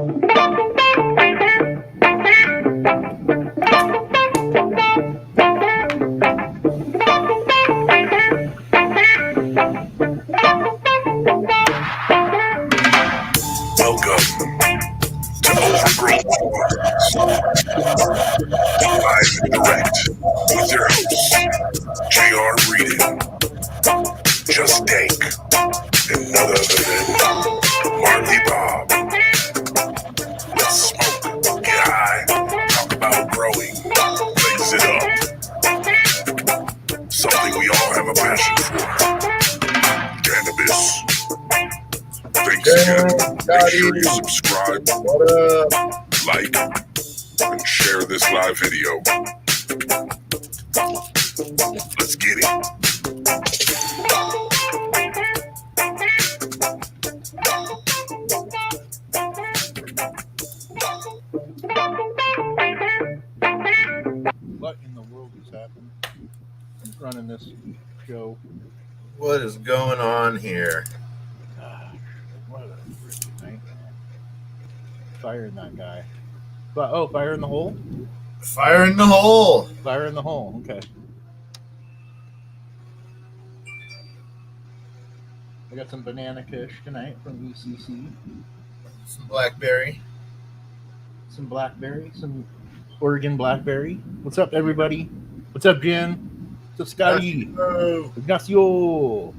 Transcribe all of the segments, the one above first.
Welcome to OverGrown Live and Direct with your hosts, JR Reading, Just Dank, and none other than Marley Bob. Let's smoke, get high, talk about growing, blaze it up. Something we all have a passion for. Cannabis. Thanks again. Make sure you subscribe, like, and share this live video. Let's get it. What in the world has happened? I'm running this show. What is going on here? What a freaking nightmare. Firing that guy. Oh, fire in the hole? Fire in the hole. Fire in the hole, okay. I got some banana kush tonight from ECC. Some blackberry. Some blackberry, some Oregon blackberry. What's up, everybody? What's up, Jen? What's up, Scotty? Ignacio.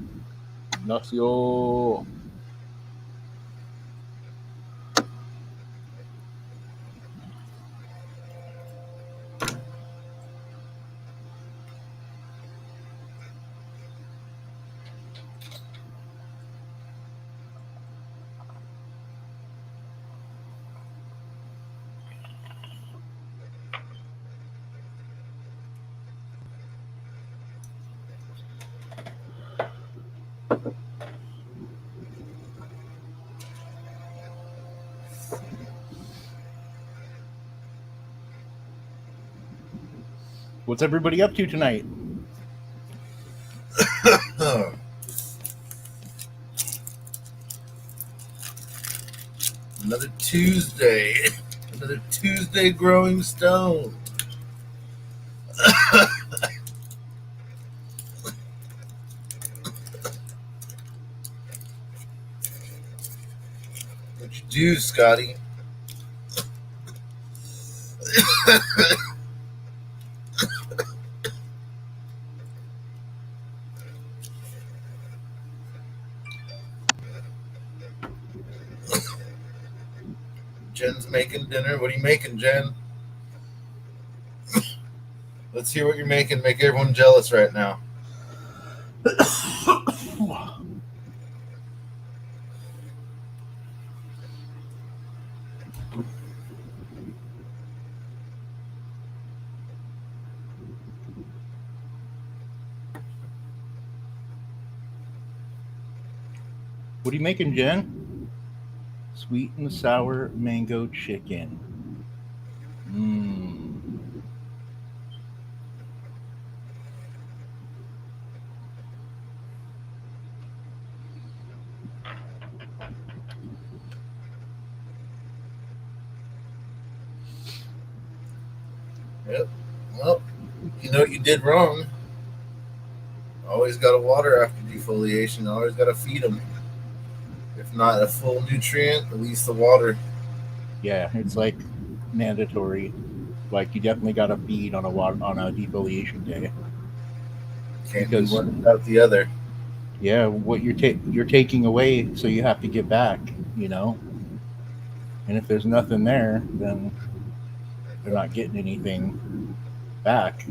What's everybody up to tonight? Another Tuesday. Another Tuesday growing stone. What'd you do, Scotty? Jen's making dinner. What are you making, Jen? Let's hear what you're making. Make everyone jealous right now. What are you making, Jen? Sweet and sour mango chicken. Yep. Well, you know what you did wrong. Always got to water after defoliation. Always got to feed them. If not a full nutrient, at least the water. Yeah, it's like mandatory. Like you definitely got to feed on a defoliation day. Can't do one without the other. Yeah, what you're taking away, so you have to get back. You know, and if there's nothing there, then they're not getting anything back.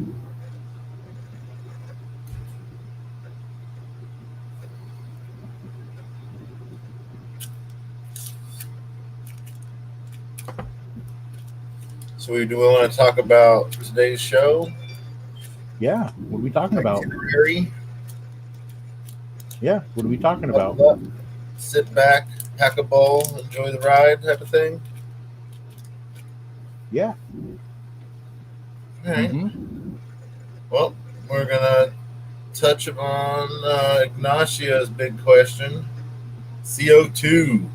So do we want to talk about today's show? Yeah, what are we talking about? Itinerary? Yeah, what are we talking about? Sit back, pack a bowl, enjoy the ride type of thing? Yeah. All right. Mm-hmm. Well, we're going to touch upon Ignacio's big question. CO2.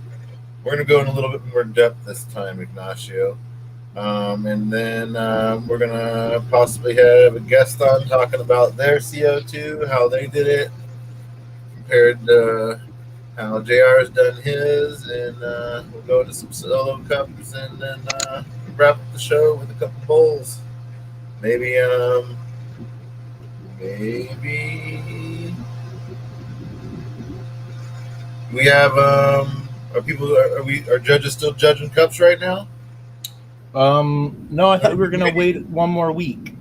We're going to go in a little bit more depth this time, Ignacio. And then we're going to possibly have a guest on talking about their CO2, how they did it, compared to how JR has done his. And we'll go into some solo cups and then wrap up the show with a couple bowls. Maybe we have are judges still judging cups right now? No, I thought we were gonna wait one more week.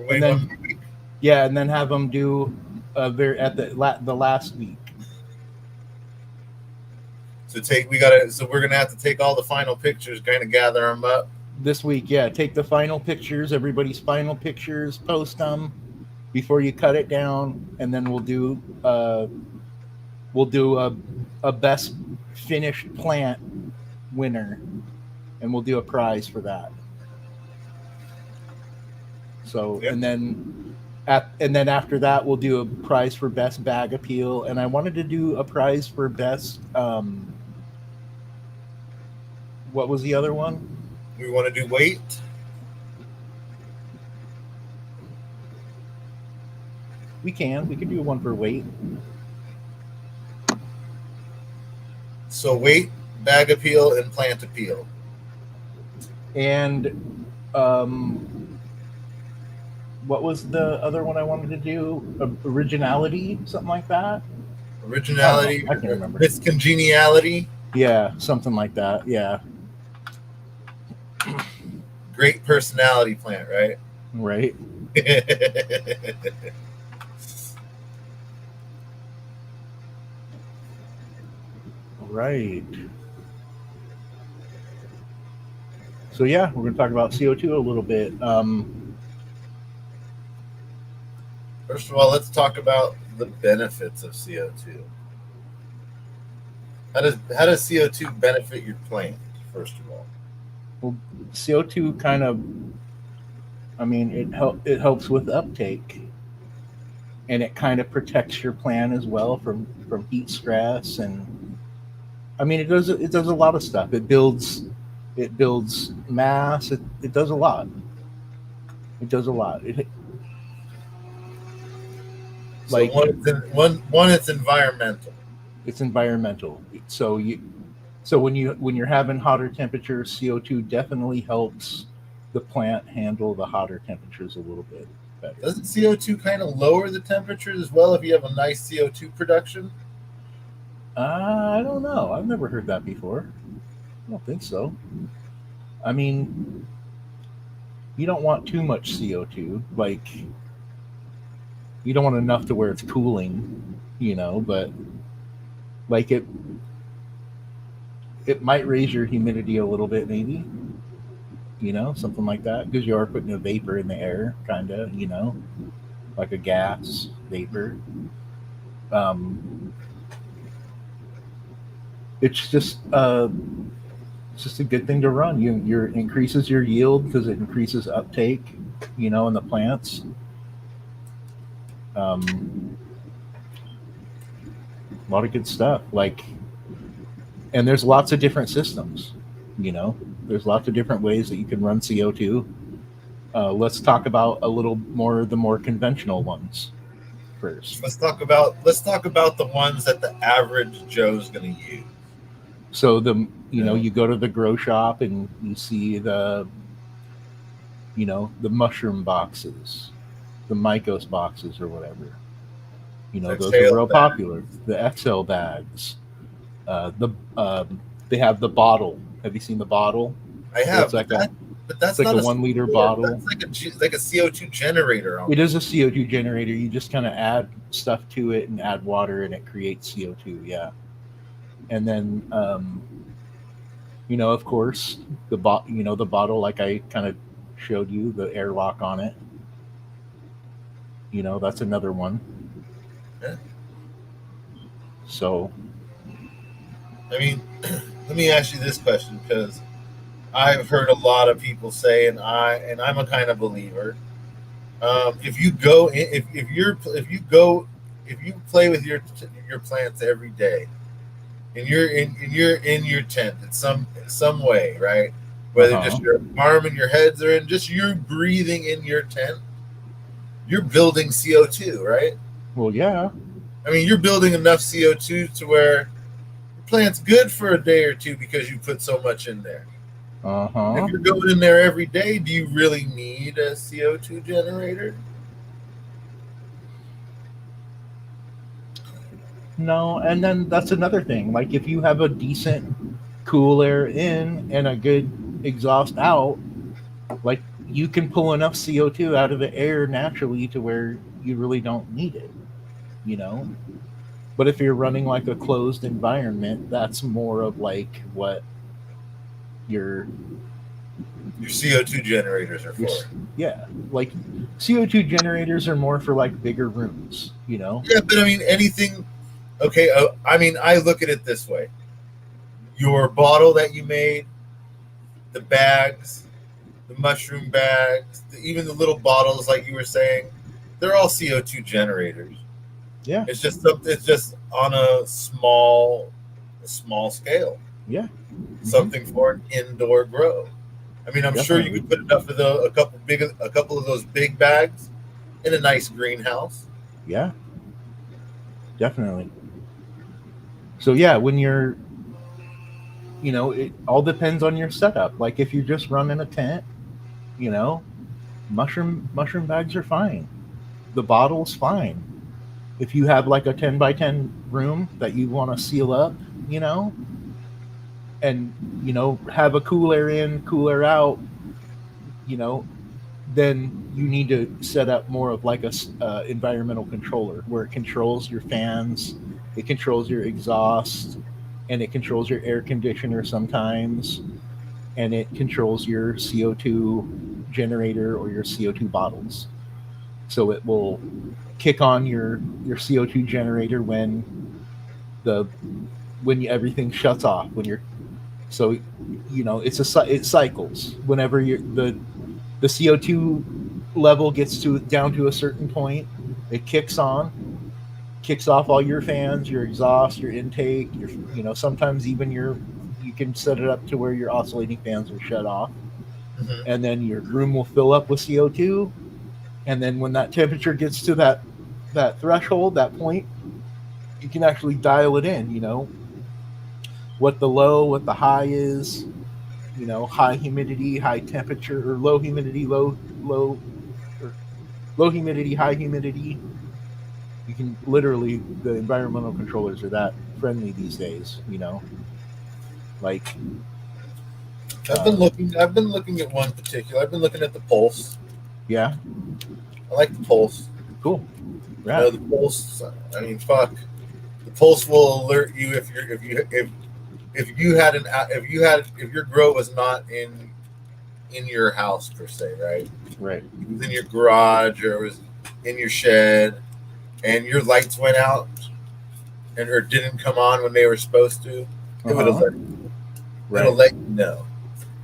And then, yeah, and then have them do at the last week. So we're gonna have to take all the final pictures, kind of gather them up this week. Yeah, take the final pictures, everybody's final pictures, post them before you cut it down, and then we'll do a best finished plant winner, and we'll do a prize for that. So, yep. and then after that, we'll do a prize for best bag appeal, and I wanted to do a prize for best. What was the other one? We want to do weight. We can do one for weight. So weight, bag appeal, and plant appeal. And what was the other one I wanted to do? Originality, something like that? Originality. I can't remember. Miscongeniality. Yeah, something like that. Yeah. Great personality plant, right? Right. Right. So yeah, we're going to talk about CO2 a little bit. First of all, let's talk about the benefits of CO2. How does CO2 benefit your plant? First of all, well, CO2 kind of, it helps with uptake, and it kind of protects your plant as well from heat stress, and it does a lot of stuff. It builds mass. It does a lot. It does a lot. It's environmental. It's environmental. So when you're having hotter temperatures, CO2 definitely helps the plant handle the hotter temperatures a little bit better. Doesn't CO2 kind of lower the temperatures as well if you have a nice CO2 production? I don't know. I've never heard that before. I don't think so. You don't want too much CO2. Like, you don't want enough to where it's cooling, but like it might raise your humidity a little bit, maybe, something like that, because you are putting a vapor in the air, kind of, like a gas vapor. It's just a good thing to run. Your increases your yield because it increases uptake, in the plants. A lot of good stuff. And there's lots of different systems. There's lots of different ways that you can run CO2. Let's talk about a little more the more conventional ones first. Let's talk about the ones that the average Joe's going to use. So you go to the grow shop and you see the mushroom boxes, the Mycos boxes or whatever. Those are real popular. The XL bags. They have the bottle. Have you seen the bottle? I have. It's that's not a 1 liter bottle. That's like a CO2 generator. It is a CO2 generator. You just kind of add stuff to it and add water, and it creates CO2. Yeah. And then, of course, the bottle, like I kind of showed you, the airlock on it. That's another one. Yeah. So, let me ask you this question, because I've heard a lot of people say, and I'm a kind of believer. If you play with your plants every day, and you're in your tent in some way, right? Whether Uh-huh. just your arm and your heads are in, just you breathing in your tent, you're building CO2, right? Well, yeah. I mean, you're building enough CO2 to where the plant's good for a day or two because you put so much in there. If Uh-huh. you're going in there every day, do you really need a CO2 generator? No, and then that's another thing. Like if you have a decent cool air in and a good exhaust out, like you can pull enough CO2 out of the air naturally to where you really don't need it, you know? But if you're running like a closed environment, that's more of like what your Your CO2 generators are your for. yeah, like CO2 generators are more for like bigger rooms, you know? Yeah, but I mean, anything. Okay, I mean, I look at it this way: your bottle that you made, the bags, the mushroom bags, even the little bottles, like you were saying, they're all CO2 generators. Yeah. It's just something. It's just on a small scale. Yeah. Something for an indoor grow. I mean, I'm sure you Definitely. could put enough of a couple of those big bags in a nice greenhouse. Yeah. Definitely. So yeah, when you're, it all depends on your setup. Like if you're just running a tent, you know, mushroom bags are fine. The bottle's fine. If you have like a 10 by 10 room that you want to seal up, you know, and have a cool air in, cool air out, you know, then you need to set up more of like a environmental controller where it controls your fans, it controls your exhaust, and it controls your air conditioner sometimes, and it controls your CO2 generator or your CO2 bottles. So it will kick on your CO2 generator the everything shuts off when you're so it cycles whenever the CO2 level gets to down to a certain point, it kicks off all your fans, your exhaust, your intake, sometimes even you can set it up to where your oscillating fans are shut off, Mm-hmm. and then your room will fill up with CO2, and then when that temperature gets to that threshold, that point, you can actually dial it in, what the low, what the high is, high humidity, high temperature, or low humidity, or low humidity, high humidity. You can literally, the environmental controllers are that friendly these days, like I've been looking at one particular. I've been looking at the pulse. yeah, I like the pulse. cool, You right, know, the pulse. I mean, fuck. The pulse will alert you if you had if your grow was not in your house per se, right? right, It was in your garage or it was in your shed, and your lights went out or didn't come on when they were supposed to. It would uh-huh, alert. It'll right, let you know.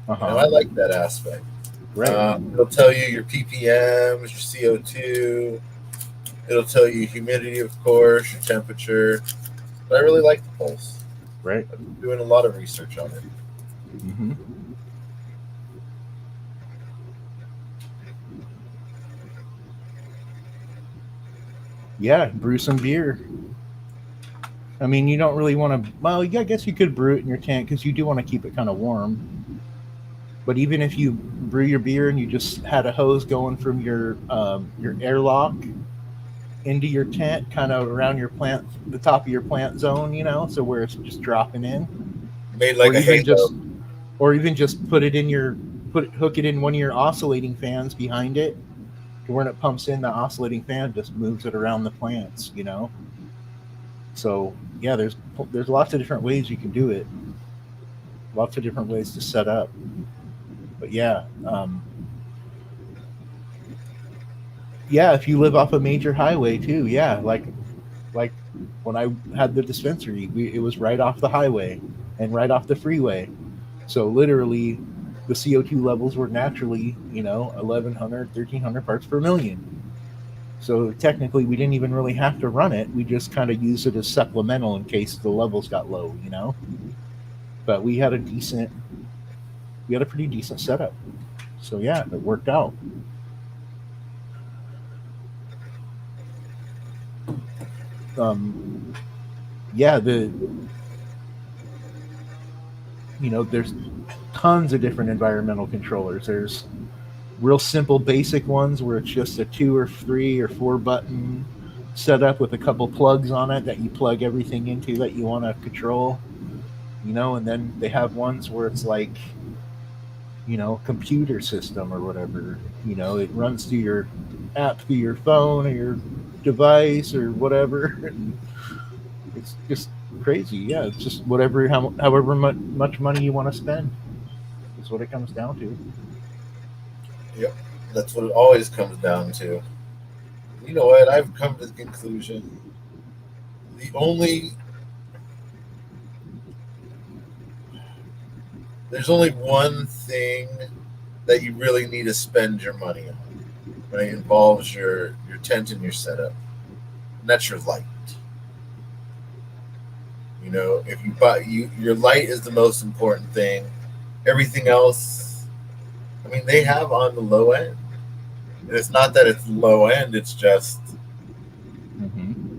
You know, uh-huh, I like that aspect. right, It'll tell you your ppms, your CO2. It'll tell you humidity, of course, your temperature. But I really like the pulse. right, I've been doing a lot of research on it. mm-hmm. Yeah, brew some beer. I mean, you don't really want to. Well, yeah, I guess you could brew it in your tank because you do want to keep it kind of warm. But even if you brew your beer and you just had a hose going from your airlock into your tent, kind of around your plant, the top of your plant zone, so where it's just dropping in, Made or like a even halo. just, put it in hook it in one of your oscillating fans behind it, to when it pumps in, the oscillating fan just moves it around the plants. So yeah, there's lots of different ways you can do it, lots of different ways to set up. But yeah, yeah, if you live off a major highway too, yeah, like when I had the dispensary, it was right off the highway and right off the freeway. So literally, the CO2 levels were naturally, 1,100, 1,300 parts per million. So technically, we didn't even really have to run it. We just kind of used it as supplemental in case the levels got low, you know. But we had a pretty decent setup. So yeah, it worked out. Yeah, there's tons of different environmental controllers. There's real simple basic ones where it's just a 2 or 3 or 4 button setup with a couple plugs on it that you plug everything into that you want to control, and then they have ones where it's like, computer system or whatever, it runs through your app through your phone or your device or whatever. It's just crazy. Yeah, it's just however much money you want to spend. That's what it comes down to. Yep, that's what it always comes down to. You know what? I've come to the conclusion there's only one thing that you really need to spend your money on when it involves your tent and your setup, and that's your light. If you buy your light is the most important thing. Everything else, I mean, they have on the low end. And it's not that it's low end, it's just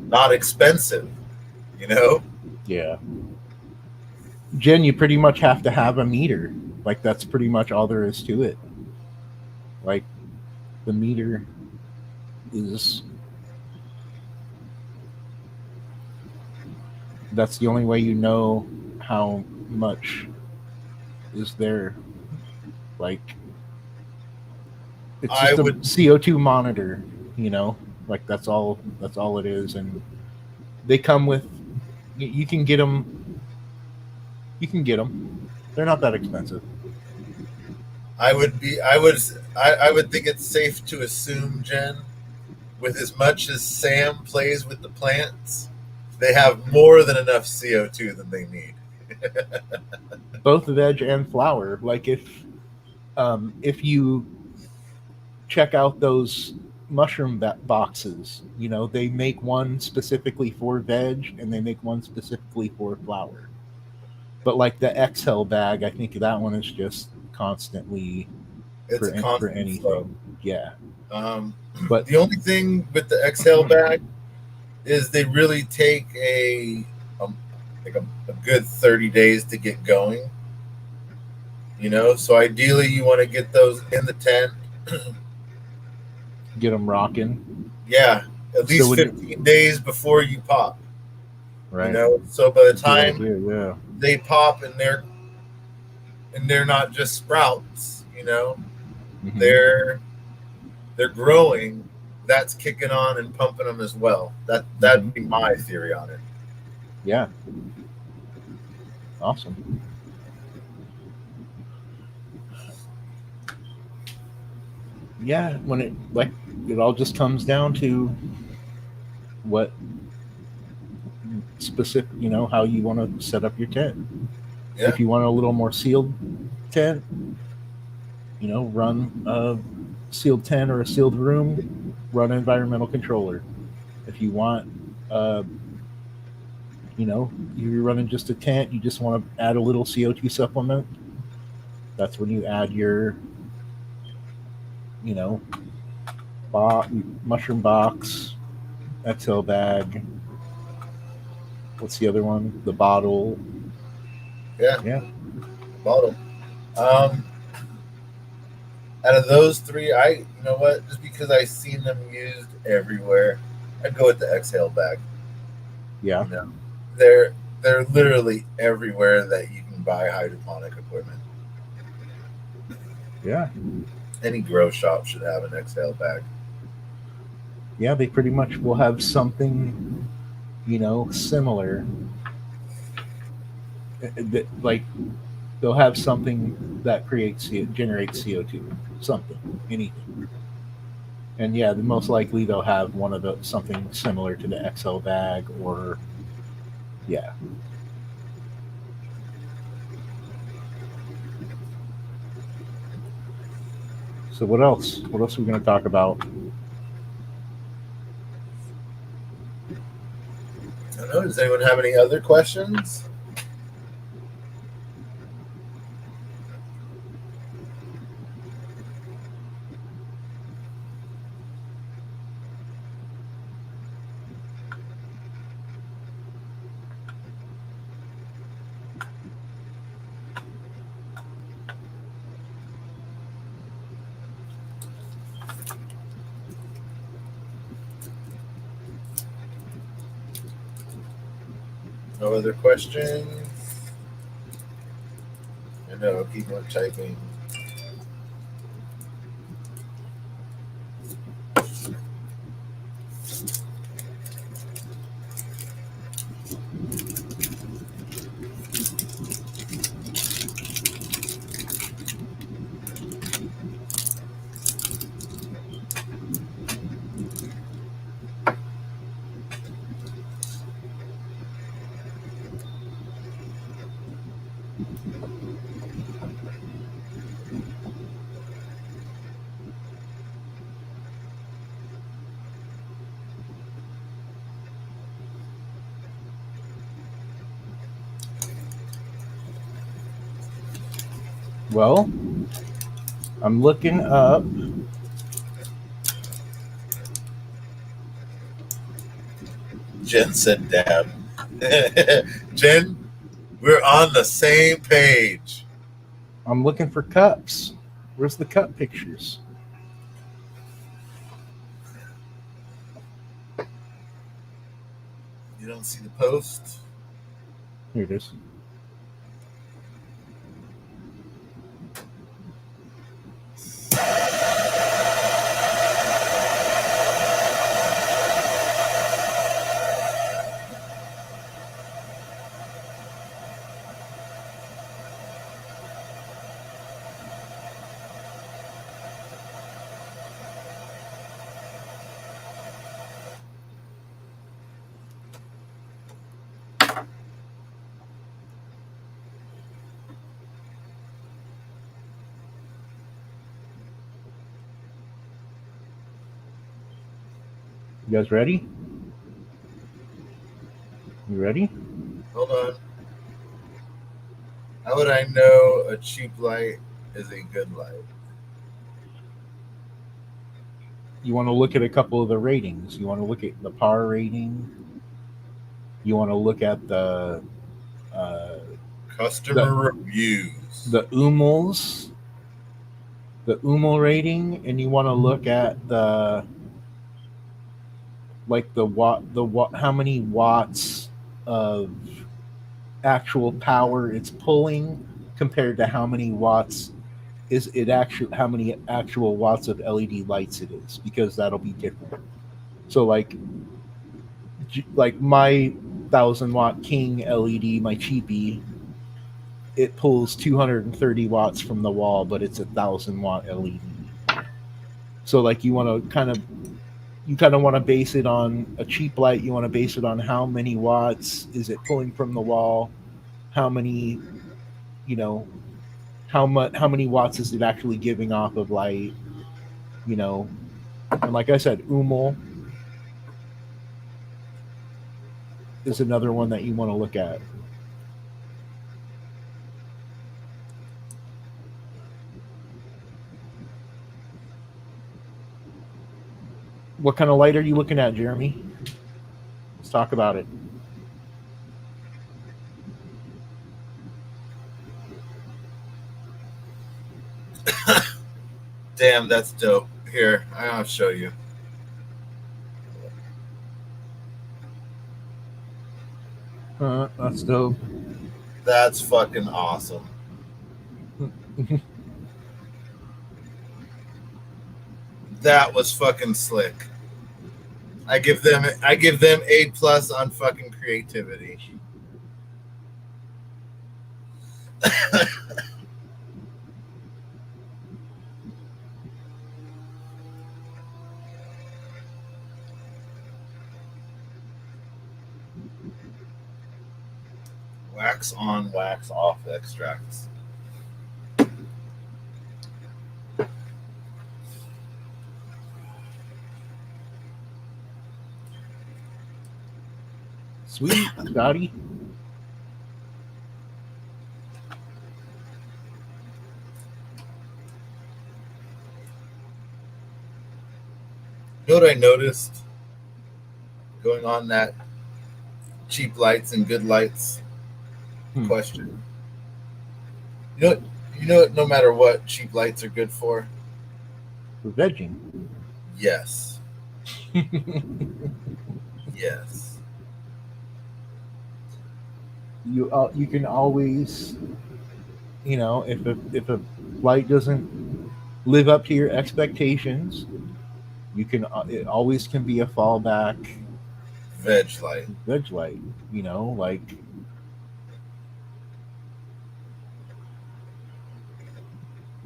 not expensive, Yeah. Jen, you pretty much have to have a meter. Like, that's pretty much all there is to it. Like, the meter is... That's the only way you know how much is there. Like, it's just a CO2 monitor, Like, that's all it is. And they come with... You can get them. They're not that expensive. I would think it's safe to assume, Jen, with as much as Sam plays with the plants, they have more than enough CO2 than they need. Both veg and flower. Like, if you check out those mushroom boxes, they make one specifically for veg and they make one specifically for flower. But like the XL bag, I think that one is just constantly for anything. Flow. Yeah. But the only thing with the XL bag is they really take a good 30 days to get going. So ideally you want to get those in the tent. Get them rocking. Yeah, at least 15 days before you pop. Right. So by the time they pop and they're not just sprouts, they're growing. That's kicking on and pumping them as well. That'd be my theory on it. Yeah. Awesome. Yeah, when it all just comes down to what specific, how you want to set up your tent. Yeah. If you want a little more sealed tent, run a sealed tent or a sealed room, run an environmental controller. If you want, you're running just a tent, you just want to add a little CO2 supplement, that's when you add your, mushroom box, XL bag. What's the other one? The bottle. Yeah. Bottle. Out of those three, you know what? Just because I've seen them used everywhere, I'd go with the exhale bag. Yeah. They're literally everywhere that you can buy hydroponic equipment. Yeah. Any grow shop should have an exhale bag. Yeah, they pretty much will have something, similar. Like, they'll have something that generates CO2, something, anything. And yeah, most likely they'll have something similar to the XL bag, or yeah. So what else? What else are we going to talk about? know. Does anyone have any other questions? No other questions? I know, keep on typing. Well, I'm looking up. Jen said, "Damn." Jen, we're on the same page. I'm looking for cups. Where's the cup pictures? You don't see the post? Here it is. You guys ready? You ready? Hold on. How would I know a cheap light is a good light? You want to look at a couple of the ratings. You want to look at the PAR rating. You want to look at the Customer reviews. the UMLs, the UML rating, and you want to look at the watt, how many watts of actual power it's pulling compared to how many watts is it actually, how many actual watts of LED lights it is, because that'll be different. So like my 1,000 watt King LED, my cheapie, it pulls 230 watts from the wall, but it's 1,000 watt LED. So like you kind of want to base it on a cheap light. You want to base it on how many watts is it pulling from the wall, how many, how many watts is it actually giving off of light, and like I said, UML is another one that you want to look at. What kind of light are you looking at, Jeremy? Let's talk about it. Damn, that's dope. Here, I'll show you. That's dope. That's fucking awesome. That was fucking slick. I give them A+ on fucking creativity. Wax on, wax off extracts. Sweet, Scotty. You know what I noticed going on that cheap lights and good lights question? You know, you know, no matter what, cheap lights are good for. For vegging. Yes. Yes. You can always, if a light doesn't live up to your expectations, it always can be a fallback Veg light. veg light. Like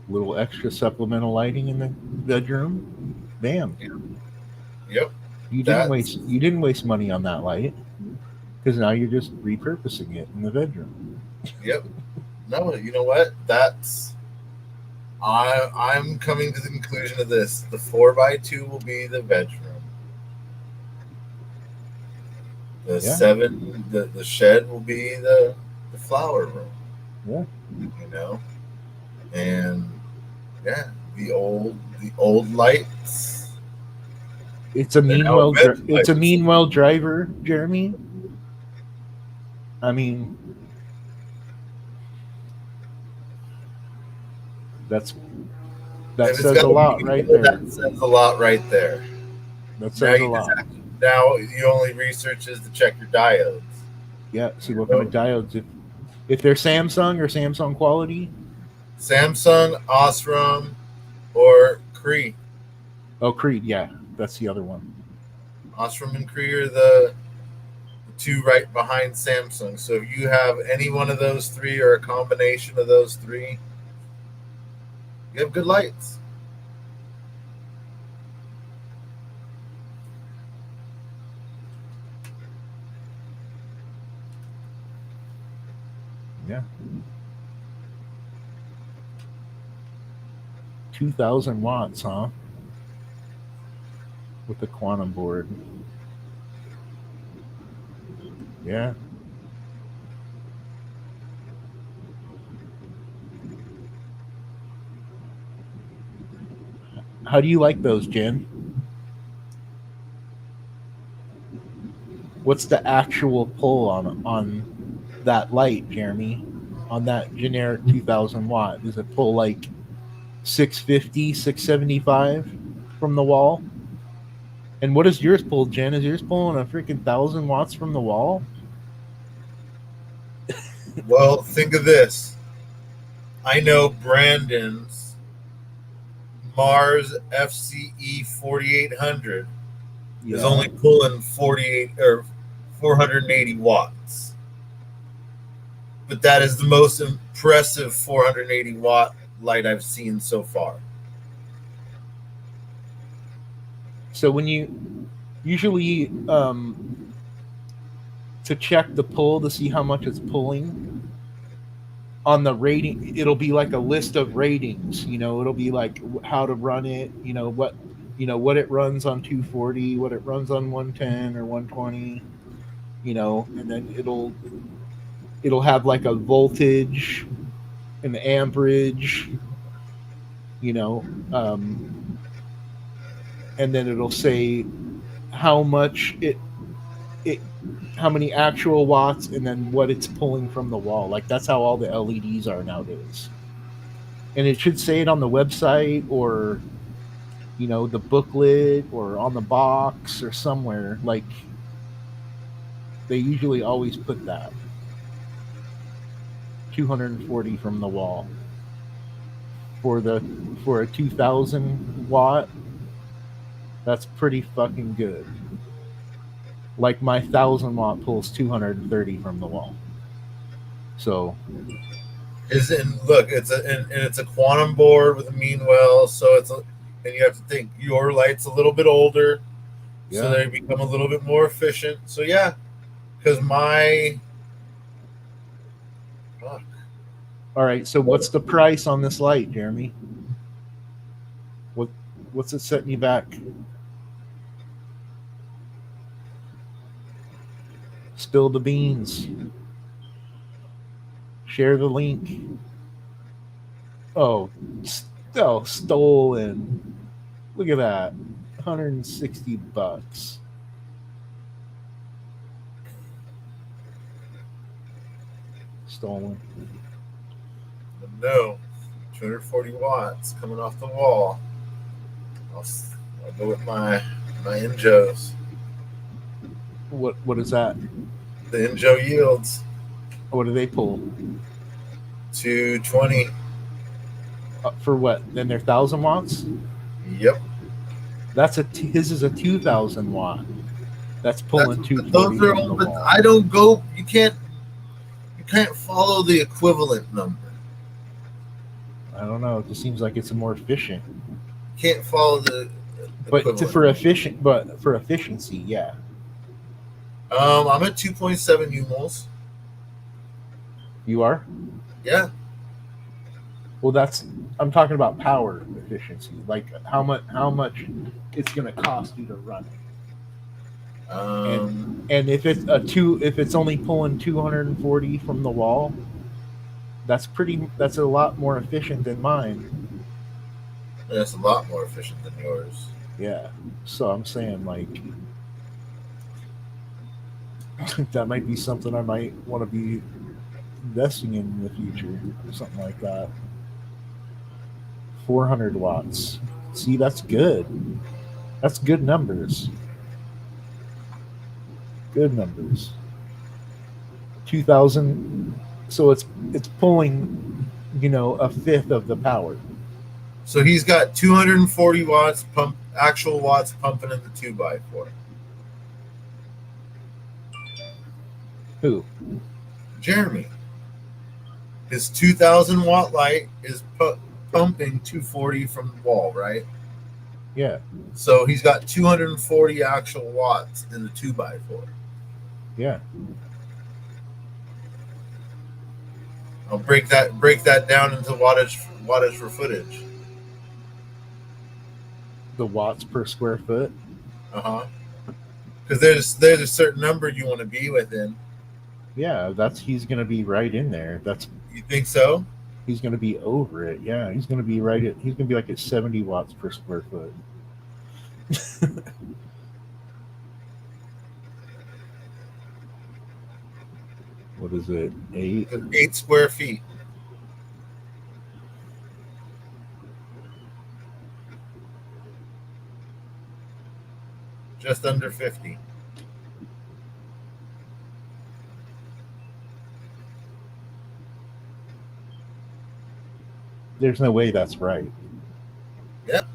little extra supplemental lighting in the bedroom. Bam. Yep. You didn't waste money on that light because now you're just repurposing it in the bedroom. Yep. No, you know what? I'm coming to the conclusion of this. The 4x2 will be the bedroom. The Yeah. 7, the shed will be the flower room. Yeah. And yeah, the old lights. It's a mean driver, Jeremy. I mean, that says a lot right there. That says a lot right there. That says a lot. Now the only research is to check your diodes. Yeah, see what kind of diodes. If they're Samsung or Samsung quality. Samsung, Osram, or Cree. Oh, Creed, yeah, that's the other one. Osram and Cree are the two right behind Samsung. So if you have any one of those three or a combination of those three, you have good lights. Yeah. 2,000 watts, huh? With the quantum board. Yeah. How do you like those, Jen? What's the actual pull on that light, Jeremy? On that generic 2,000 watt? Does it pull like 650, 675 from the wall? And what does yours pull, Jen? Is yours pulling a freaking 1,000 watts from the wall? Well, think of this. I know Brandon's Mars FCE 4800 is only pulling 48 or 480 watts. But that is the most impressive 480 watt light I've seen so far. So when you usually to check the pull to see how much it's pulling on the rating, it'll be like a list of ratings. It'll be like how to run it. What it runs on 240, what it runs on 110 or 120. And then it'll have like a voltage, an amperage. And then it'll say how much how many actual watts, and then what it's pulling from the wall. Like that's how all the LEDs are nowadays. And it should say it on the website or the booklet or on the box or somewhere. Like they usually always put that 240 from the wall for a 2,000 watt. That's pretty fucking good. Like my 1,000 watt pulls 230 from the wall. So it's a quantum board with a mean well, so and you have to think your light's a little bit older, so they become a little bit more efficient. So yeah, because all right, so what's the price on this light, Jeremy? What's it setting you back? Spill the beans. Share the link. Oh, stolen. Look at that. $160. Stolen. No, 240 watts coming off the wall. I'll go with my Injos. What is that? The Injo yields What do they pull? 220. For what? Then they're 1,000 watts? Yep. His is a 2,000 watt. That's pulling 240 Those are from all, the but wall. I don't go. You can't follow the equivalent number. I don't know. It just seems like it's more efficient. You can't follow the equivalent. For efficiency, yeah. I'm at 2.7 umols. You are? Yeah. Well, I'm talking about power efficiency, like how much it's going to cost you to run it. And if it's only pulling 240 from the wall, that's a lot more efficient than mine. That's a lot more efficient than yours. Yeah. So I'm saying, like, that might be something I might want to be investing in the future, or something like that. 400 watts. See, that's good. That's good numbers. Good numbers. 2,000. So it's pulling, a fifth of the power. So he's got 240 watts actual watts pumping in the 2x4. Who? Jeremy. His 2,000 watt light is pumping 240 from the wall, right? Yeah. So he's got 240 actual watts in the 2x4. Yeah. I'll break that down into wattage for footage. The watts per square foot. Because there's a certain number you want to be within. Yeah, he's going to be right in there. You think so? He's going to be over it. Yeah, he's going to be he's going to be like at 70 watts per square foot. What is it? 8 square feet. Just under 50. There's no way that's right. Yep.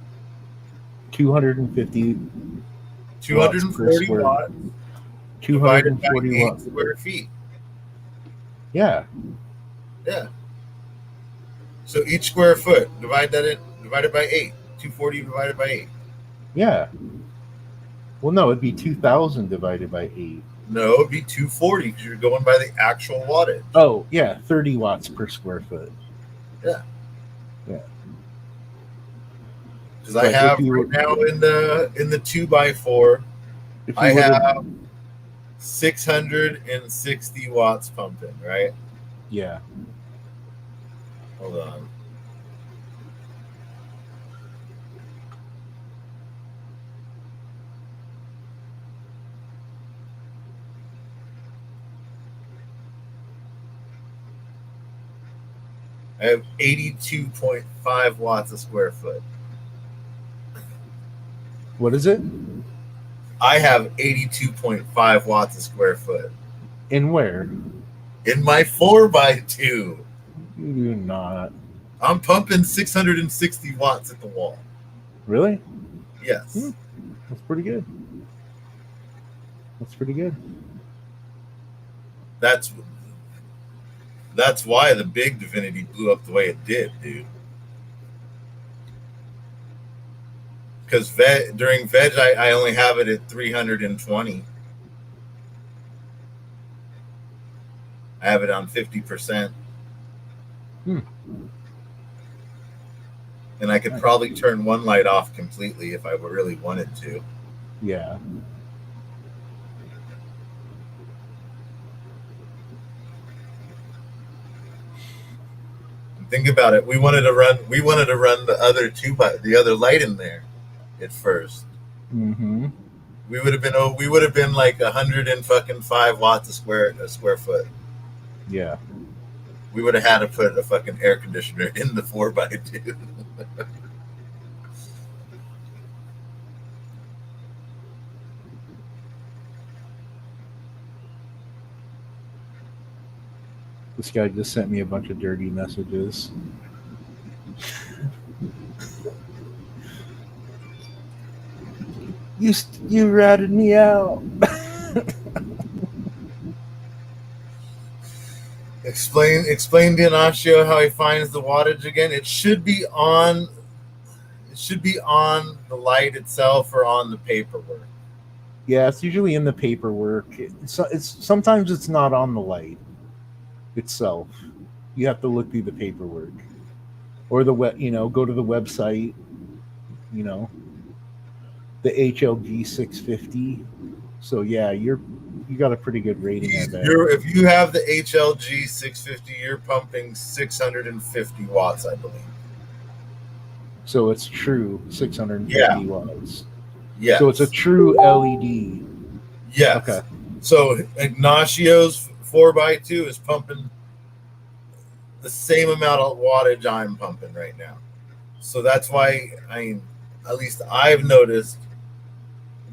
240 watts. 240 watts. Square feet. Yeah. Yeah. So each square foot, divided by 8. 240 divided by 8. Yeah. Well, no, it'd be 2,000 divided by 8. No, it'd be 240 because you're going by the actual wattage. Oh, yeah, 30 watts per square foot. Yeah. Yeah. Because I have right now in the 2x4, I have 660 watts pumping, right? Yeah. Hold on. I have 82.5 watts a square foot. What is it? I have 82.5 watts a square foot. In where? In my 4x2. You do not. I'm pumping 660 watts at the wall. Really? Yes. That's pretty good. That's pretty good. That's why the big Divinity blew up the way it did, dude. Because during veg, I only have it at 320. I have it on 50%. And I could probably turn one light off completely if I really wanted to. Yeah. Think about it. We wanted to run the other light in there at first. Mm-hmm. We would have been like 105 watts a square foot. Yeah. We would have had to put a fucking air conditioner in the 4x2. This guy just sent me a bunch of dirty messages. You ratted me out. Explain to Ignacio how he finds the wattage again. It should be on the light itself or on the paperwork. Yeah, it's usually in the paperwork. It's sometimes it's not on the light itself. You have to look through the paperwork or the go to the website. The HLG 650. So yeah, you got a pretty good rating at that. If you have the HLG 650, you're pumping 650 watts, I believe. So it's true 650 watts. Yeah. So it's a true LED. Yes. Okay. So Ignacio's 4x2 is pumping the same amount of wattage I'm pumping right now. So that's why at least I've noticed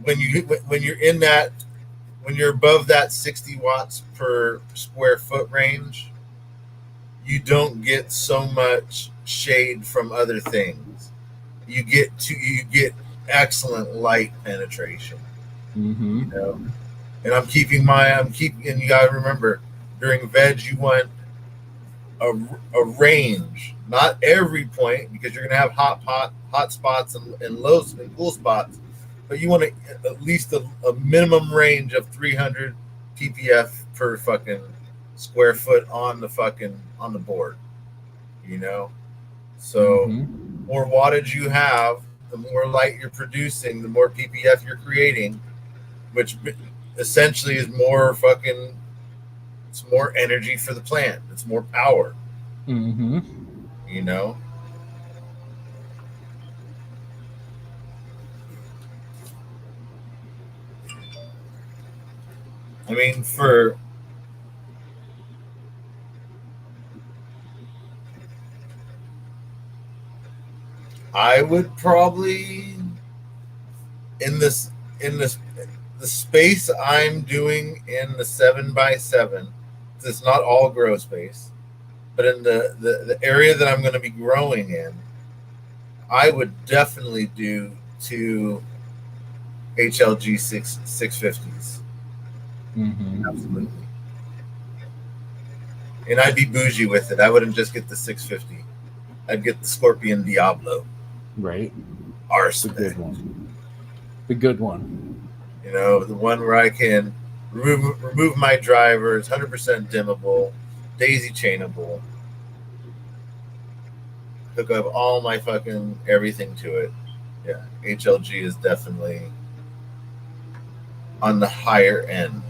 when you're above that 60 watts per square foot range, you don't get so much shade from other things. You get excellent light penetration. Mm-hmm. And and you gotta remember, during veg you want a range, not every point, because you're gonna have hot spots and low and cool spots, but you want at least a minimum range of 300 ppf per fucking square foot on the board. So more wattage you have, the more light you're producing, the more ppf you're creating, which essentially is it's more energy for the plant. It's more power. Mm-hmm. I mean, I would probably the space I'm doing in the 7x7. It's not all grow space, but in the area that I'm going to be growing in, I would definitely do 2 HLG 650s. Mm-hmm. Absolutely. And I'd be bougie with it. I wouldn't just get the 650. I'd get the Scorpion Diablo. Right. Arson. The good one. The good one. The one where I can remove my drivers, 100% dimmable, daisy chainable, hook up all my fucking everything to it. Yeah, HLG is definitely on the higher end.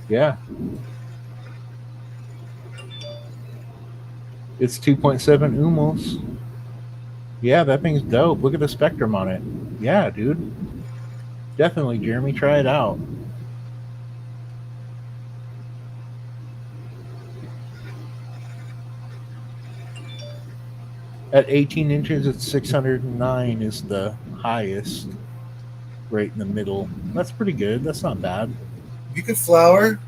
Yeah. It's 2.7 ohms. Yeah, that thing's dope. Look at the spectrum on it. Yeah, dude. Definitely, Jeremy, try it out. At 18 inches, it's 609 is the highest. Right in the middle. That's pretty good. That's not bad. You could flower.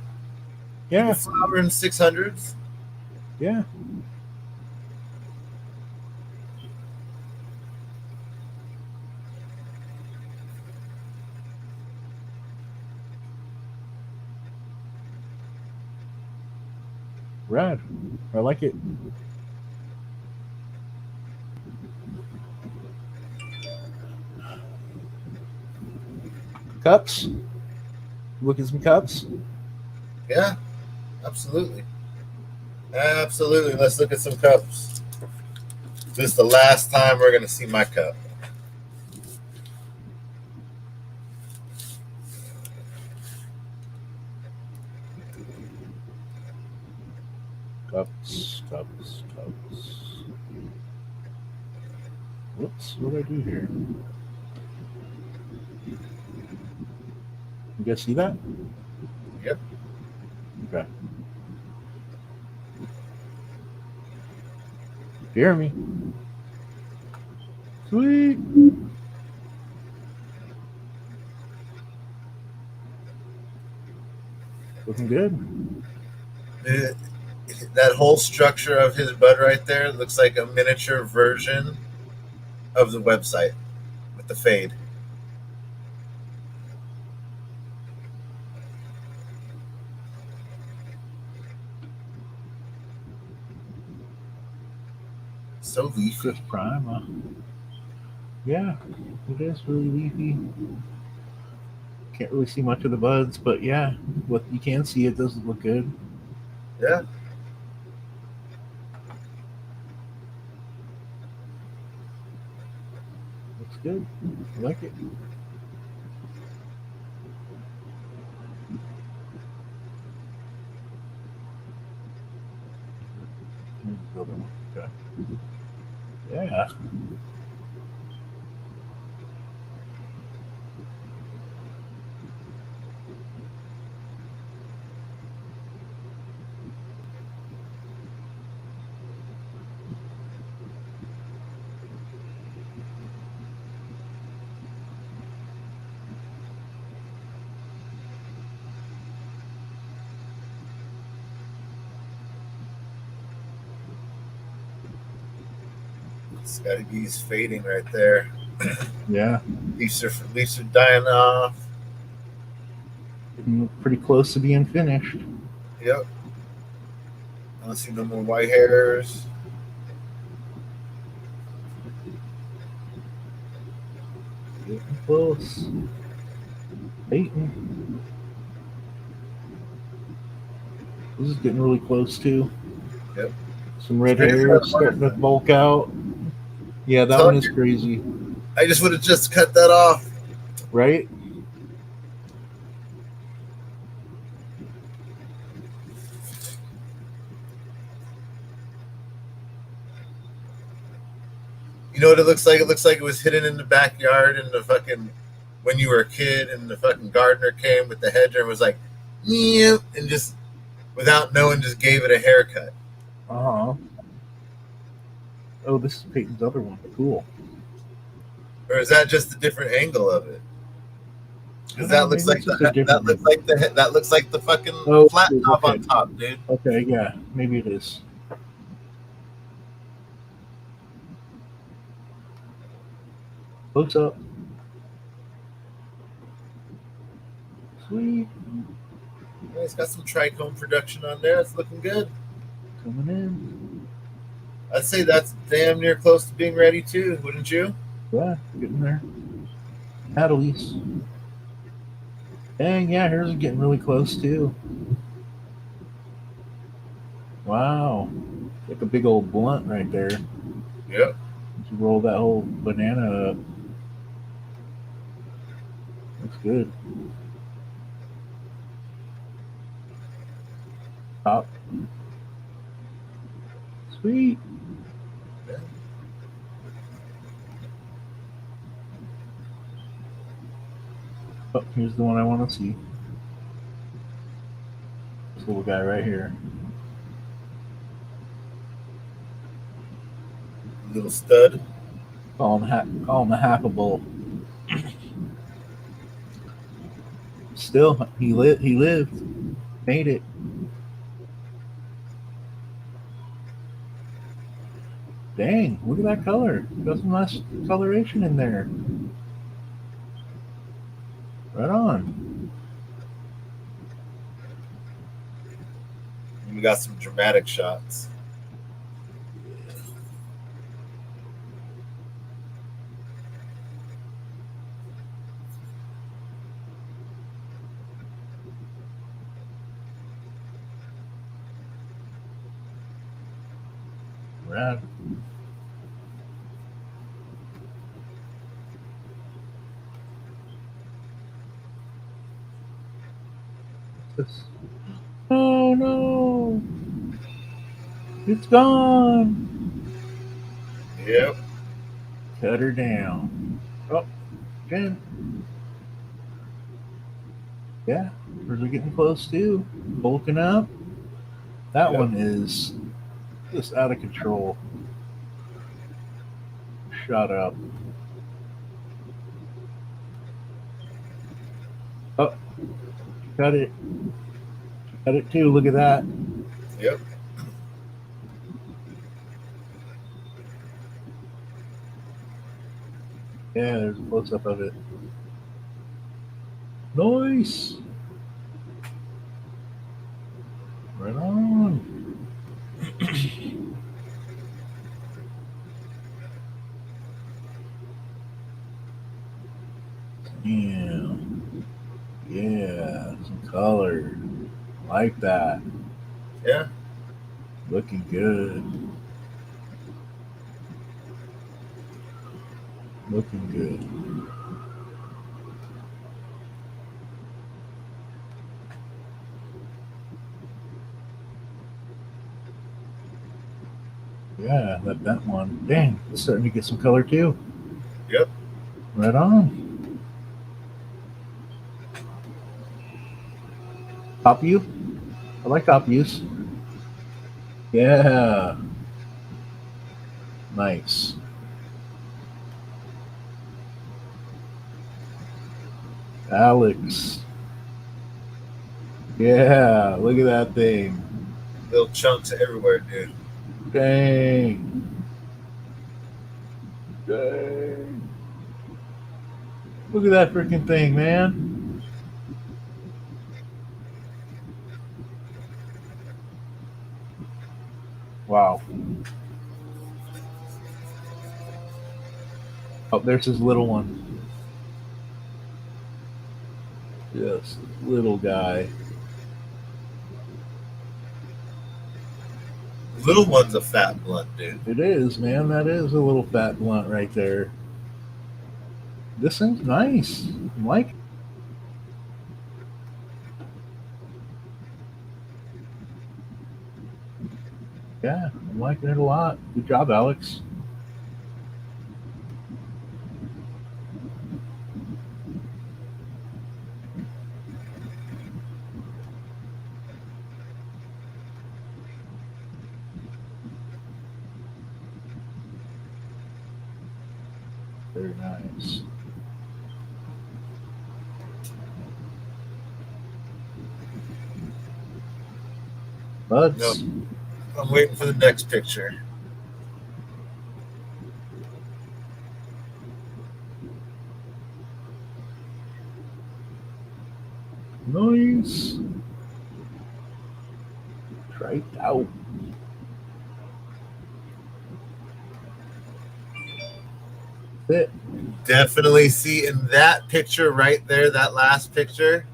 Yeah. You could flower in 600s. Yeah. Rad. I like it. Cups? Look at some cups? Yeah, absolutely. Absolutely. Let's look at some cups. This is the last time we're going to see my cup. Cups. Whoops, what did I do here? You guys see that? Yep. Okay. Hear me? Sweet. Looking good. That whole structure of his bud right there looks like a miniature version of the website with the fade. So leafy. Just prime. Yeah, it is really leafy. Can't really see much of the buds, but yeah, what you can see, it does look good. Yeah. Looks good. I like it. Here's the other one. Okay. Yeah. It's got these fading right there. Yeah. Leaves are dying off. Pretty close to being finished. Yep. I don't see no more white hairs. Getting close. Peyton. This is getting really close too. Yep. Some red hairs starting to bulk out. Yeah, that one is crazy. I just would have just cut that off. Right? You know what it looks like? It looks like it was hidden in the backyard in the fucking when you were a kid and the fucking gardener came with the hedger and was like, yeah, and just without knowing just gave it a haircut. Uh-huh. Oh, this is Peyton's other one. Cool. Or is that just a different angle of it? Because that looks like that looks like the fucking flat top on top, dude. Okay, yeah, maybe it is. Close up. Sweet. Yeah, it's got some trichome production on there. It's looking good. Coming in. I'd say that's damn near close to being ready too, wouldn't you? Yeah, getting there. At least. Dang, yeah, hers is getting really close too. Wow. Like a big old blunt right there. Yep. You roll that whole banana up. Looks good. Top. Sweet. Yeah. Oh, here's the one I want to see. This little guy right here. Little stud. Call him a hackable. Still, he lived. Made it. Dang, look at that color. Got some nice coloration in there. Right on. We got some dramatic shots. Rad. Oh no! It's gone! Yep. Cut her down. Oh, Jen. Yeah, we're getting close too. Bulking up. That Yep. one is just out of control. Shut up. Oh, cut it. Cut it too. Look at that. Yep. Yeah, there's a close up of it. Nice. Right on. Yeah. Yeah. Some color. Like that. Yeah. Looking good. Looking good. Yeah, that one. Dang, it's starting to get some color too. Yep. Right on. Top view? I like top views. Yeah. Nice. Alex. Yeah, look at that thing. Little chunks everywhere, dude. Dang. Dang. Look at that freaking thing, man. Wow. Oh, there's his little one. Yes, little guy. Little one's a fat blunt, dude. It is, man. That is a little fat blunt right there. This thing's nice. I like it. Yeah, I'm liking it a lot. Good job, Alex. Very nice. Buds. Nope. I'm waiting for the next picture. Nice. Right out. It. Definitely see in that picture right there, that last picture,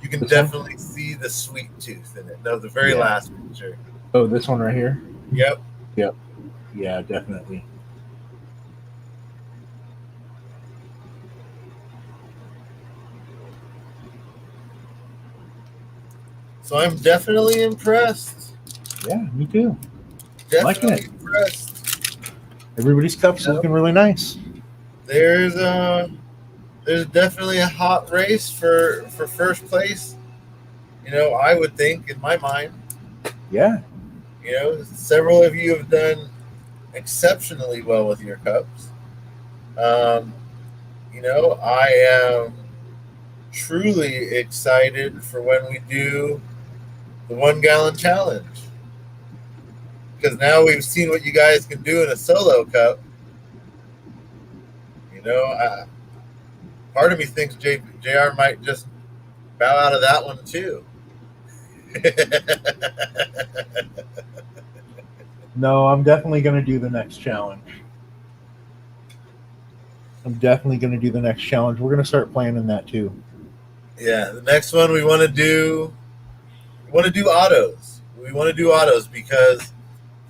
you can This definitely see the sweet tooth in it. No, the very last picture. Oh, this one right here? Yep. Yep. Yeah, definitely. So I'm definitely impressed. Yeah, me too. Definitely Liking it. impressed. Everybody's cup's looking really nice. There's definitely a hot race for first place. You know, I would think in my mind. Yeah. You know, several of you have done exceptionally well with your cups. You know, I am truly excited for when we do the 1 gallon challenge. Because now we've seen what you guys can do in a solo cup. You know, part of me thinks JR might just bow out of that one too. No, I'm definitely going to do the next challenge. We're going to start planning that too. Yeah, the next one we want to do autos. We want to do autos because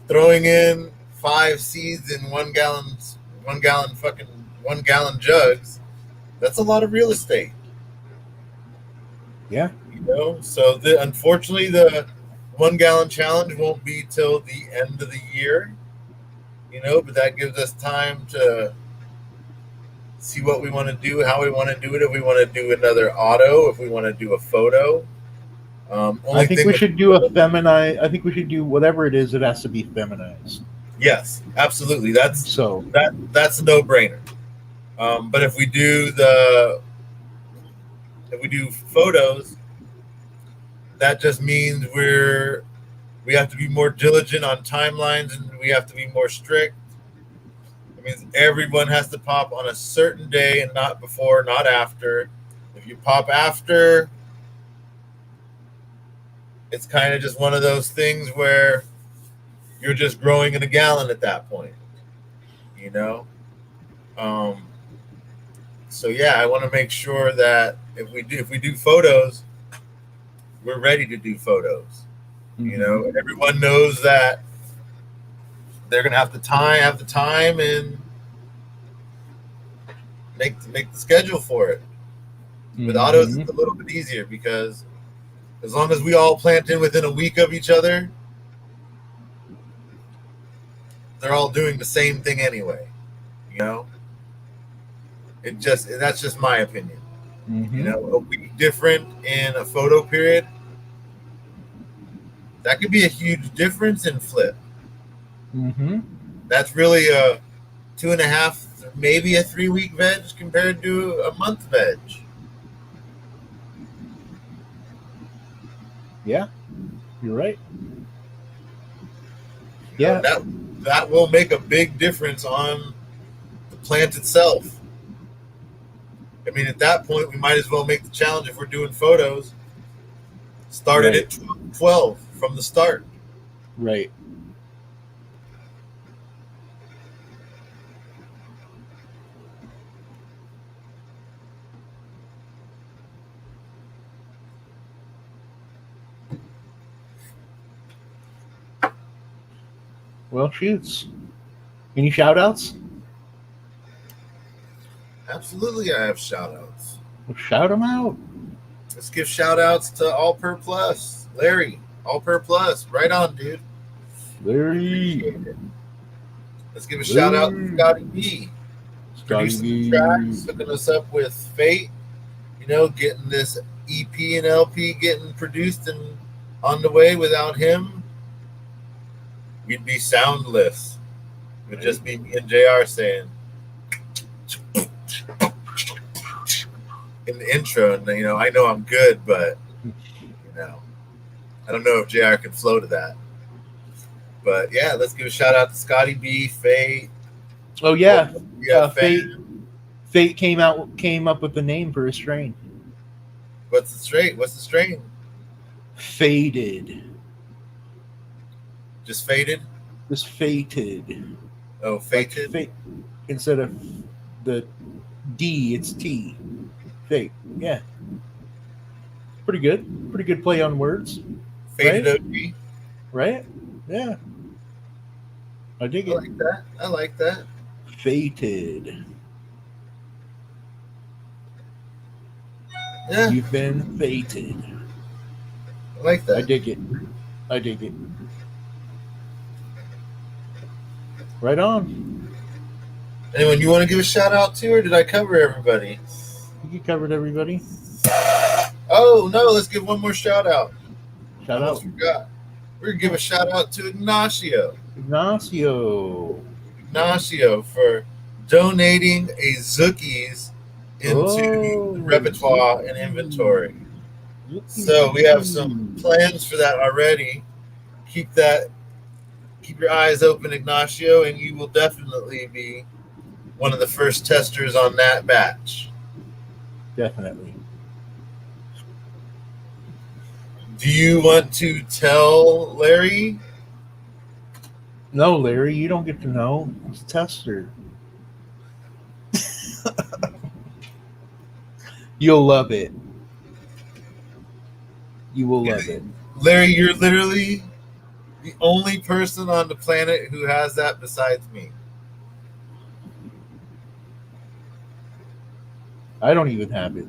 throwing in 5 seeds in 1 gallon jugs, that's a lot of real estate. Yeah. You know, so unfortunately the 1 gallon challenge won't be till the end of the year. You know, but that gives us time to see what we want to do, how we want to do it. If we want to do another auto, if we want to do a photo. I think we should do a feminine. I think we should do whatever it is. It has to be feminized. Yes, absolutely. That's a no-brainer. But if we do photos, that just means we have to be more diligent on timelines, and we have to be more strict. It means everyone has to pop on a certain day and not before, not after. If you pop after, it's kind of just one of those things where you're just growing in a gallon at that point, you know? So yeah, I want to make sure that if we do photos, we're ready to do photos. Mm-hmm. You know, everyone knows that they're gonna have the time and make the schedule for it. Mm-hmm. With autos, it's a little bit easier because as long as we all plant in within a week of each other, they're all doing the same thing anyway. You know, that's just my opinion. Mm-hmm. You know, a week different in a photo period, that could be a huge difference in flip. Mm-hmm. That's really a 2.5, maybe a 3-week veg compared to a month veg. Yeah, you're right. Yeah, that will make a big difference on the plant itself. I mean, at that point, we might as well make the challenge if we're doing photos. Started at 12 from the start. Right. Well, shoots. Any shout outs? Absolutely, I have shout outs. Well, shout them out. Let's give shout outs to All Per Plus. Larry, All Per Plus. Right on, dude. Larry. Let's give a shout out to Scotty B. Producing the tracks, hooking us up with Fate. You know, getting this EP and LP getting produced and on the way. Without him, we'd be soundless. It would just be me and JR saying in the intro, and you know, I know I'm good, but you know, I don't know if JR can flow to that. But yeah, let's give a shout out to Scotty B, Fate. Oh yeah, Fate came up with the name for a strain. What's the strain? Faded. Just faded? Just fated. Oh, fated? Like instead of the D, it's T. Fate. Yeah. Pretty good. Pretty good play on words. Faded OG. Right? Yeah. I dig it. I like that. Fated. Yeah. You've been fated. I like that. I dig it. Right on. Anyone you want to give a shout out to, or did I cover everybody? You covered everybody. Oh no, let's give one more shout out. Shout out. Forgot. We're gonna give a shout out to Ignacio for donating a Zookies into the repertoire and inventory. So we have some plans for that already. Keep your eyes open, Ignacio, and you will definitely be one of the first testers on that batch. Definitely. Do you want to tell Larry? No, Larry, you don't get to know. It's a tester. You'll love it. You will love it. Larry, you're literally The only person on the planet who has that besides me. I don't even have it.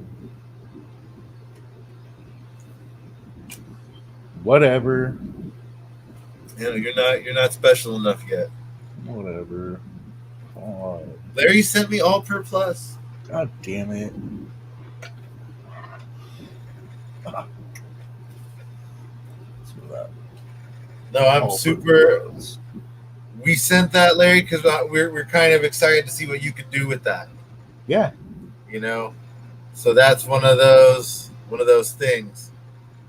Whatever. You know, you're not special enough yet. Whatever. Oh, Larry sent me All Per Plus. God damn it. No, I'm super. We sent that, Larry, because we're kind of excited to see what you could do with that. Yeah. You know, so that's one of those things.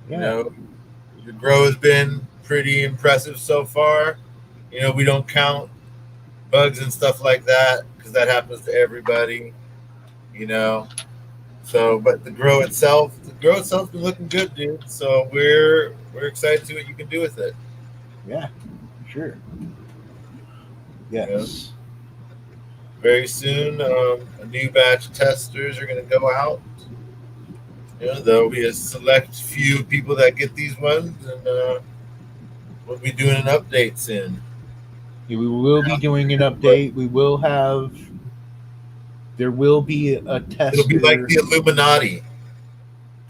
Yeah. You know, your grow has been pretty impressive so far. You know, we don't count bugs and stuff like that because that happens to everybody. You know, so but the grow itself's been looking good, dude. So we're excited to see what you can do with it. Yeah, sure. Yes. Very soon, a new batch of testers are going to go out. You know, there'll be a select few people that get these ones, and we'll be doing an update soon. Yeah, we will be doing an update. There will be a tester. It'll be like the Illuminati,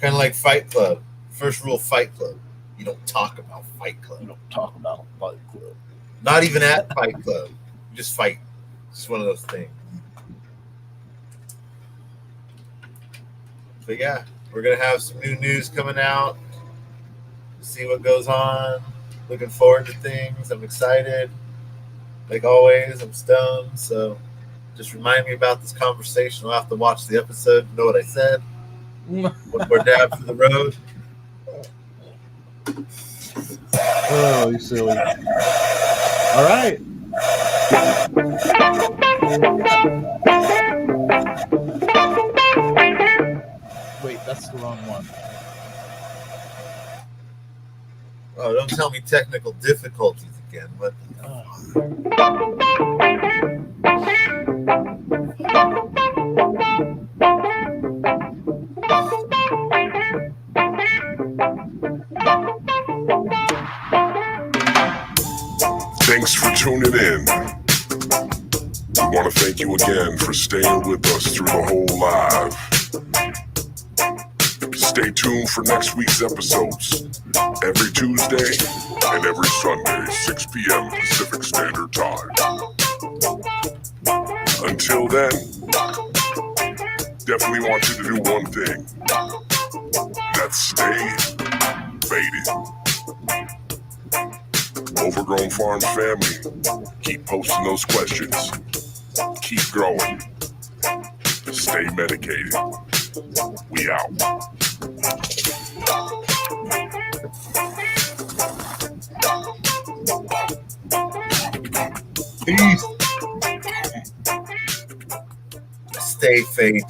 kind of like Fight Club. First rule, Fight Club: you don't talk about Fight Club. You don't talk about Fight Club. Not even at Fight Club. You just fight. It's one of those things. But yeah, we're gonna have some new news coming out. See what goes on. Looking forward to things. I'm excited. Like always, I'm stoned. So just remind me about this conversation. I'll have to watch the episode to know what I said. One more dab for the road. Oh, you're silly. All right. Wait, that's the wrong one. Oh, don't tell me technical difficulties again. What the Thanks for tuning in. We want to thank you again for staying with us through the whole live. Stay tuned for next week's episodes. Every Tuesday and every Sunday, 6 p.m. Pacific Standard Time. Until then, definitely want you to do one thing. That's stay faded. Overgrown Farms family, keep posting those questions. Keep growing. Stay medicated. We out. Peace. Stay faded.